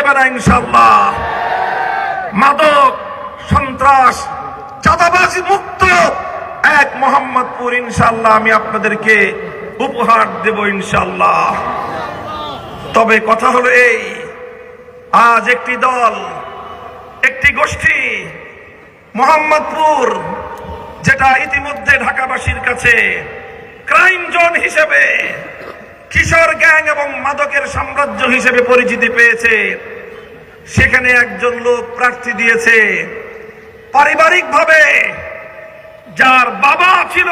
দেবে না ইনশাআল্লাহ। মাদক, সন্ত্রাস, চাঁদাবাজি মুক্ত এক মোহাম্মদপুর ইনশাআল্লাহ আমি আপনাদেরকে উপহার দেব ইনশাআল্লাহ। তবে কথা হলো এই, আজ একটি দল, একটি গোষ্ঠী মোহাম্মদপুর, যেটা ইতিমধ্যে ঢাকাবাসীর কাছে ক্রাইম জোন হিসেবে, কিশোর গ্যাং এবং মাদকের সাম্রাজ্য হিসেবে পরিচিতি পেয়েছে, সেখানে একজন লোক প্রার্থী দিয়েছে পারিবারিকভাবে, যার বাবা ছিল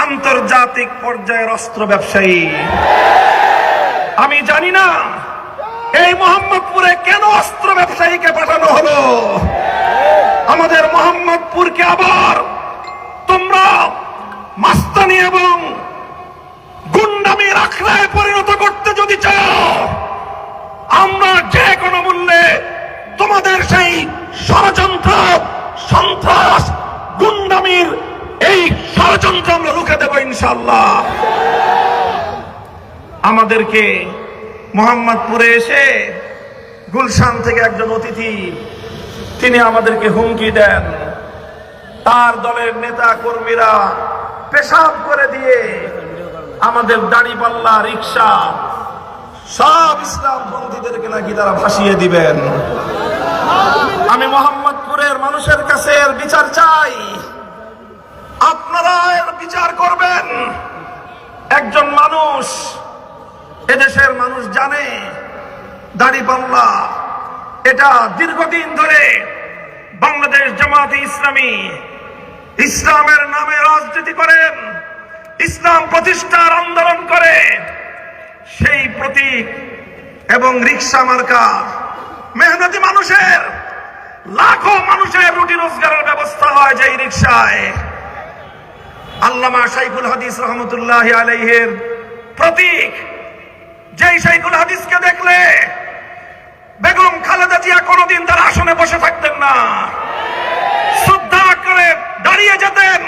আন্তর্জাতিক পর্যায়ের অস্ত্র ব্যবসায়ী। আমি জানি না এই মোহাম্মদপুরে কেন অস্ত্র ব্যবসায়ীকে পাঠানো হলো। আমাদের মোহাম্মদপুরকে আবার তোমরা মাস্তানি এবং গুন্ডামির আখড়ায় পরিণত করতে যদি চাও, আমরা যে কোনো মূল্যে তোমাদের সেই ষড়যন্ত্র, সন্ত্রাস, গুন্ডামির এই ষড়যন্ত্র আমরা রুখে দেব ইনশাআল্লাহ। আমাদেরকে মোহাম্মদপুরে এসে গুলশান থেকে একজন অতিথি, তিনি আমাদেরকে হুমকি দেন, তার দলের নেতা কর্মীরা পেশাব করে দিয়ে আমাদের দাড়িপাল্লা, রিক্সা সব ইসলামপন্থীদেরকে নাকি তারা ভাসিয়ে দিবেন। আমি মোহাম্মদপুরের মানুষের কাছে এর বিচার চাই। আপনারা এর বিচার করবেন। একজন মানুষ, এদেশের মানুষ জানে দাড়িপাল্লা এটা দীর্ঘদিন ধরে বাংলাদেশ জামাতে ইসলামী ইসলামের নামে রাজনীতি করেন, ইসলাম প্রতিষ্ঠার আন্দোলন করে, সেই প্রতীক এবং রিক্সা মার্কা মেহনতি মানুষের, লাখো মানুষের রুটি রোজগারের ব্যবস্থা হয় যেই রিক্সায়। আল্লামা শাইখুল হাদিস রহমতুল্লাহি আলাইহির প্রতীক, যেই শাইখুল হাদিসকে দেখলে বেগম খালেদা জিয়া কোনোদিন তার আসনে বসে থাকতেন না, শ্রদ্ধা করে দাঁড়িয়ে যেতেন।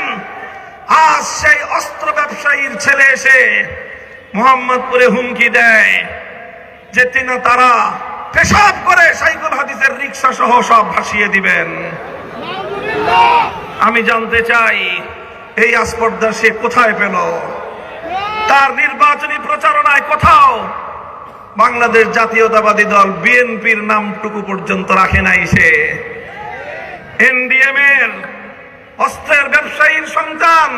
আজ সেই অস্ত্র ব্যবসায়ীর ছেলে এসে মোহাম্মদপুরে হুমকি দেয় যে তারা পেশাব করে শাইখুল হাদিসের রিক্সা সহ সব ভাসিয়ে দিবেন। আমি জানতে চাই এই আস্পর্ধা সে কোথায় পেল? তার নির্বাচনী প্রচারণায় কোথাও বাংলাদেশ জাতীয়তাবাদী দল বিএনপির নামটুকু পর্যন্ত রাখে নাই। সে এনডিএম এর অস্ত্রের ব্যবসায়ীর সন্তান।